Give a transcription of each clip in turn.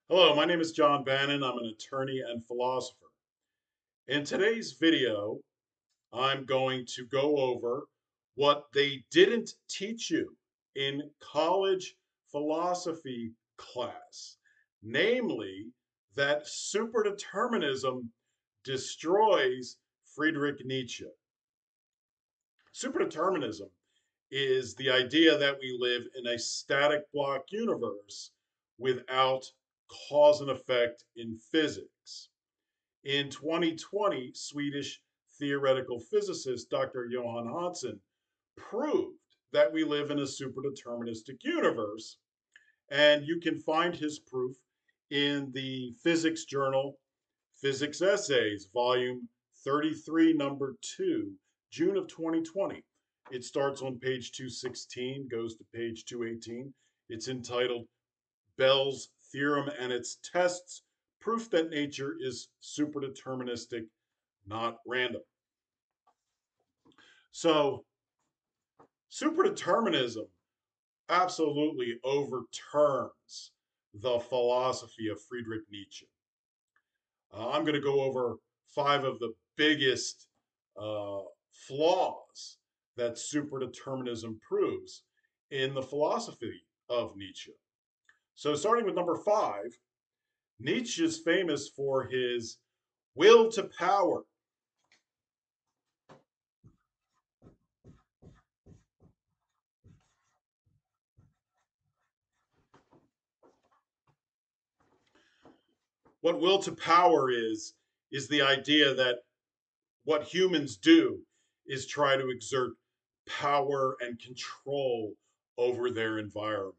Hello, my name is John Bannon. I'm an attorney and philosopher. In today's video, I'm going to go over what they didn't teach you in college philosophy class, namely that superdeterminism destroys Friedrich Nietzsche. Superdeterminism is the idea that we live in a static block universe without cause and effect in physics. In 2020, Swedish theoretical physicist Dr. Johan Hansen proved that we live in a superdeterministic universe, and you can find his proof in the physics journal Physics Essays, volume 33, number 2, June of 2020. It starts on page 216, goes to page 218. It's entitled Bell's Theorem and its Tests, Proof that Nature is Superdeterministic, Not Random. So, superdeterminism absolutely overturns the philosophy of Friedrich Nietzsche. I'm going to go over five of the biggest uh, flaws that superdeterminism proves in the philosophy of Nietzsche. So, starting with number five, Nietzsche is famous for his will to power. What will to power is the idea that what humans do is try to exert power and control over their environment.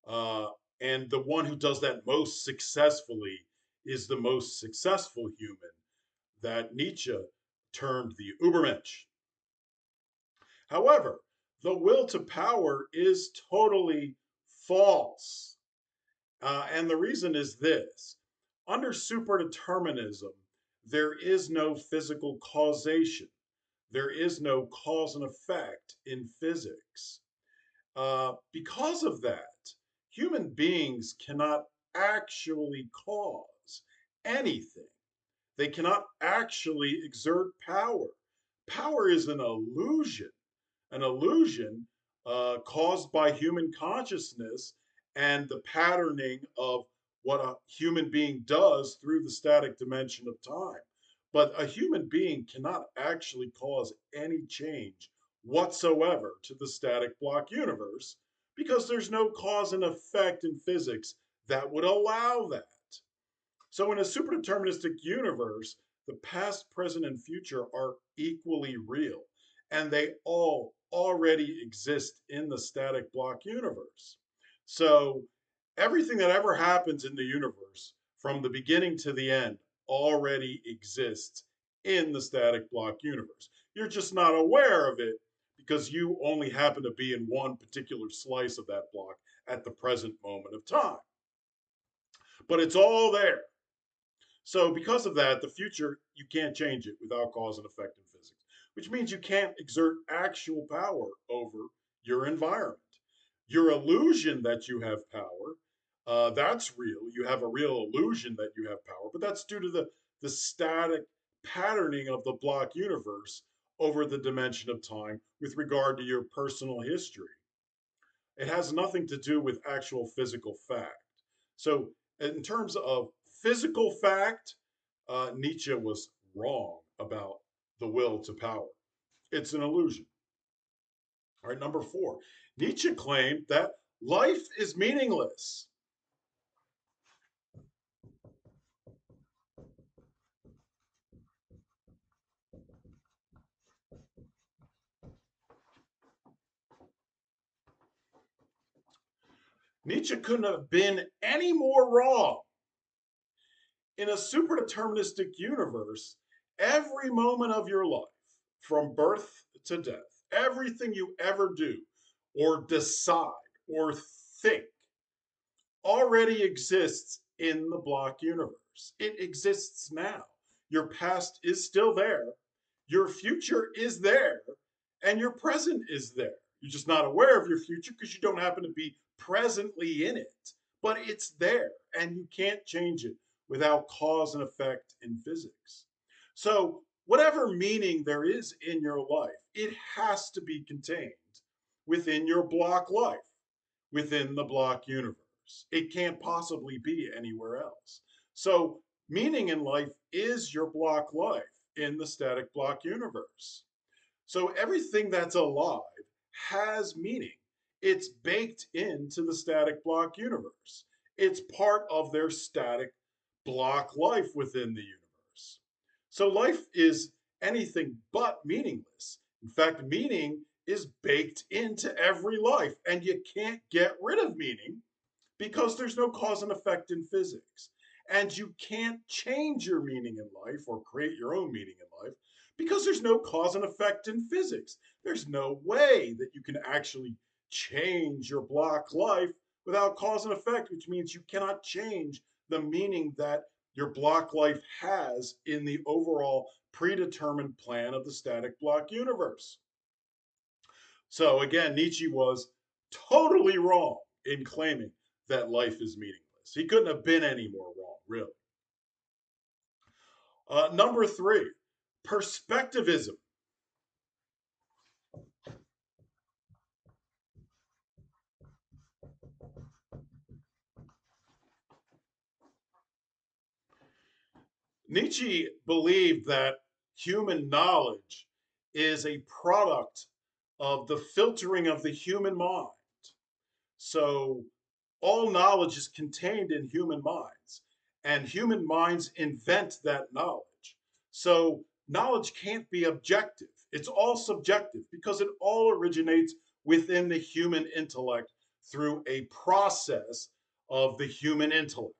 Uh, and the one who does that most successfully is the most successful human that Nietzsche termed the Übermensch. However, the will to power is totally false. And the reason is this: under superdeterminism, there is no physical causation, there is no cause and effect in physics. Because of that, human beings cannot actually cause anything. They cannot actually exert power. Power is an illusion caused by human consciousness and the patterning of what a human being does through the static dimension of time. But a human being cannot actually cause any change whatsoever to the static block universe because there's no cause and effect in physics that would allow that. So, in a superdeterministic universe, the past, present, and future are equally real, and they all already exist in the static block universe. So, everything that ever happens in the universe, from the beginning to the end, already exists in the static block universe. You're just not aware of it because you only happen to be in one particular slice of that block at the present moment of time. But it's all there. So, because of that, the future, you can't change it without cause and effect in physics, which means you can't exert actual power over your environment. Your illusion that you have power, that's real. You have a real illusion that you have power, but that's due to the static patterning of the block universe over the dimension of time with regard to your personal history. It has nothing to do with actual physical fact. So, in terms of physical fact, Nietzsche was wrong about the will to power. It's an illusion. All right, number four, Nietzsche claimed that life is meaningless. Nietzsche couldn't have been any more wrong. In a superdeterministic universe, every moment of your life, from birth to death, everything you ever do or decide or think already exists in the block universe. It exists now. Your past is still there, your future is there, and your present is there. You're just not aware of your future because you don't happen to be presently in it. but it's there and you can't change it without cause and effect in physics. So, whatever meaning there is in your life, it has to be contained within your block life, within the block universe. It can't possibly be anywhere else. So, meaning in life is your block life in the static block universe. So everything that's alive has meaning. It's baked into the static block universe. It's part of their static block life within the universe. So life is anything but meaningless. In fact, meaning is baked into every life, and you can't get rid of meaning because there's no cause and effect in physics. And you can't change your meaning in life or create your own meaning in life because there's no cause and effect in physics. There's no way that you can actually change your block life without cause and effect, which means you cannot change the meaning that your block life has in the overall predetermined plan of the static block universe. So again, Nietzsche was totally wrong in claiming that life is meaningless. He couldn't have been any more wrong, really. Number three, perspectivism. Nietzsche believed that human knowledge is a product of the filtering of the human mind. So all knowledge is contained in human minds, and human minds invent that knowledge. So knowledge can't be objective. It's all subjective because it all originates within the human intellect through a process of the human intellect.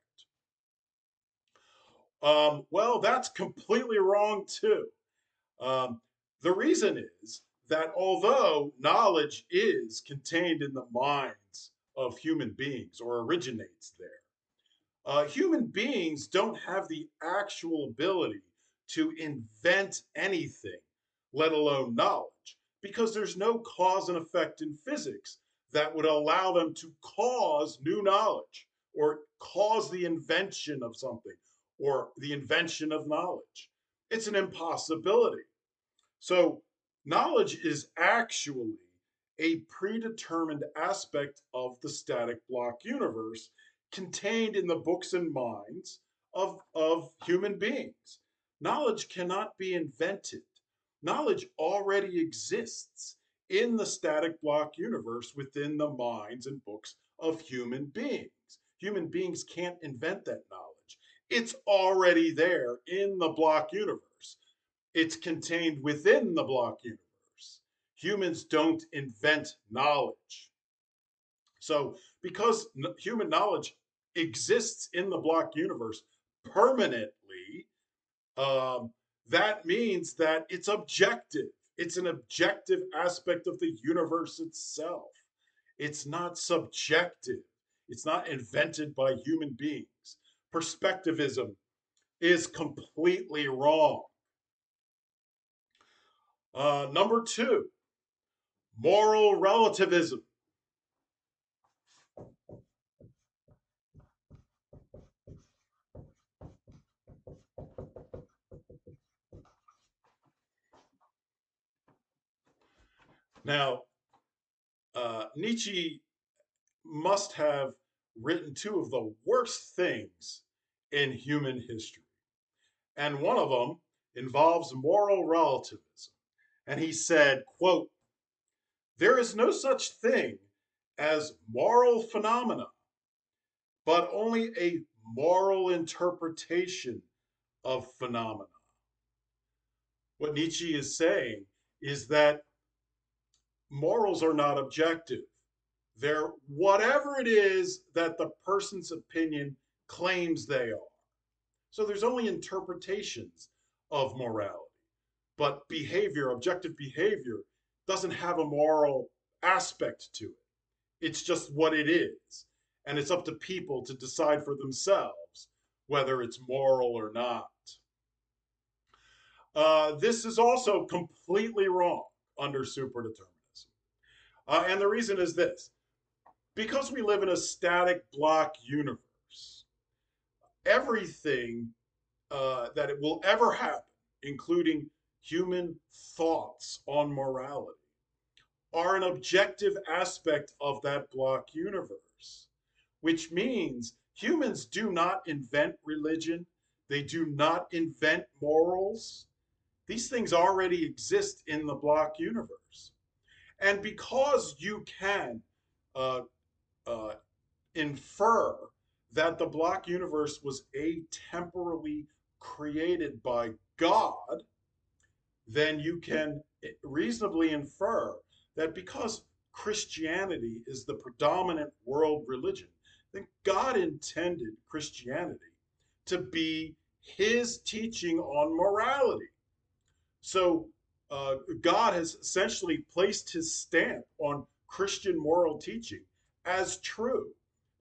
Well, that's completely wrong too. Um, the reason is that although knowledge is contained in the minds of human beings or originates there, human beings don't have the actual ability to invent anything, let alone knowledge, because there's no cause and effect in physics that would allow them to cause new knowledge or cause the invention of something or the invention of knowledge. It's an impossibility. So, knowledge is actually a predetermined aspect of the static block universe contained in the books and minds of human beings. Knowledge cannot be invented. Knowledge already exists in the static block universe within the minds and books of human beings. Human beings can't invent that knowledge. It's already there in the block universe. It's contained within the block universe. Humans don't invent knowledge. So, because human knowledge exists in the block universe permanently, um, that means that it's objective. It's an objective aspect of the universe itself. It's not subjective. It's not invented by human beings. Perspectivism is completely wrong. Number two, moral relativism. Now, Nietzsche must have written two of the worst things in human history. And one of them involves moral relativism. And he said, quote, there is no such thing as moral phenomena, but only a moral interpretation of phenomena. What Nietzsche is saying is that morals are not objective. They're whatever it is that the person's opinion claims they are. So there's only interpretations of morality. But behavior, objective behavior, doesn't have a moral aspect to it. It's just what it is. And it's up to people to decide for themselves whether it's moral or not. This is also completely wrong under superdeterminism. And the reason is this. Because we live in a static block universe, everything that it will ever happen, including human thoughts on morality, are an objective aspect of that block universe, which means humans do not invent religion, they do not invent morals. These things already exist in the block universe. And because you can uh, uh, infer that the block universe was atemporally created by God, then you can reasonably infer that because Christianity is the predominant world religion, then God intended Christianity to be his teaching on morality. So God has essentially placed his stamp on Christian moral teaching as true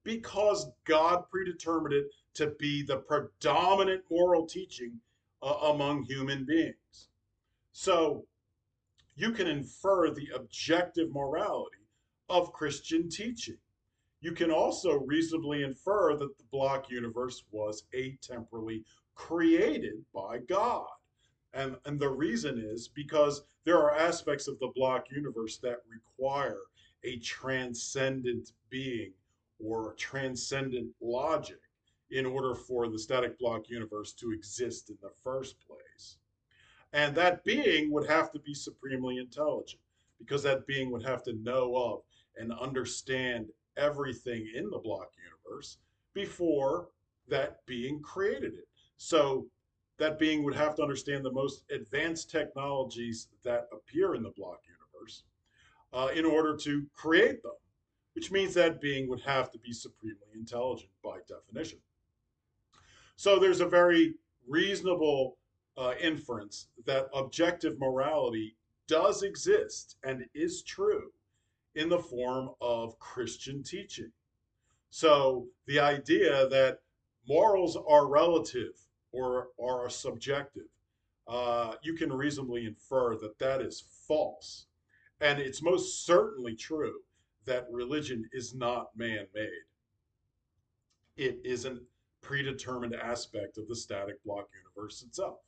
because God predetermined it to be the predominant moral teaching among human beings. So you can infer the objective morality of Christian teaching. You can also reasonably infer that the block universe was atemporally created by God. And the reason is because there are aspects of the block universe that require a transcendent being or transcendent logic in order for the static block universe to exist in the first place. And that being would have to be supremely intelligent because that being would have to know of and understand everything in the block universe before that being created it. So that being would have to understand the most advanced technologies that appear in the block universe in order to create them, which means that being would have to be supremely intelligent by definition. So there's a very reasonable inference that objective morality does exist and is true in the form of Christian teaching. So the idea that morals are relative or are subjective, you can reasonably infer that that is false. And it's most certainly true that religion is not man made. It is a predetermined aspect of the static block universe itself.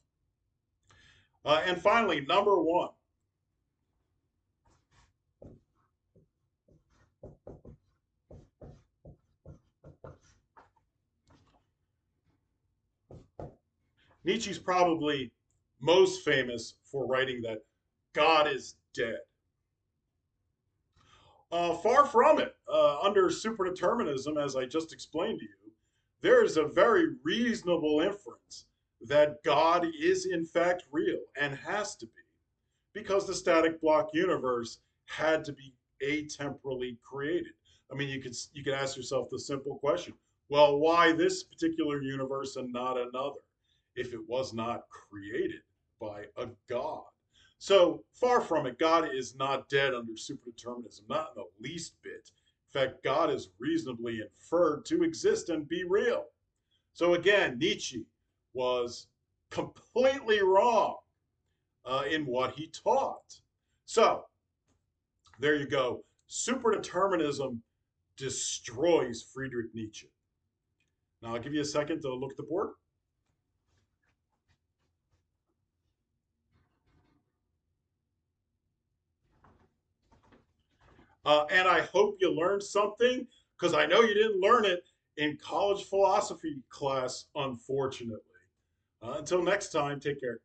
And finally, number one, Nietzsche's probably most famous for writing that God is dead. Far from it. Under superdeterminism, as I just explained to you, there is a very reasonable inference that God is in fact real and has to be, because the static block universe had to be atemporally created. I mean, you could ask yourself the simple question: well, why this particular universe and not another, if it was not created by a god? So far from it, God is not dead under superdeterminism, not in the least bit. In fact, God is reasonably inferred to exist and be real. So again, Nietzsche was completely wrong in what he taught. So there you go. Superdeterminism destroys Friedrich Nietzsche. Now I'll give you a second to look at the board. And I hope you learned something because I know you didn't learn it in college philosophy class, unfortunately. Until next time, take care.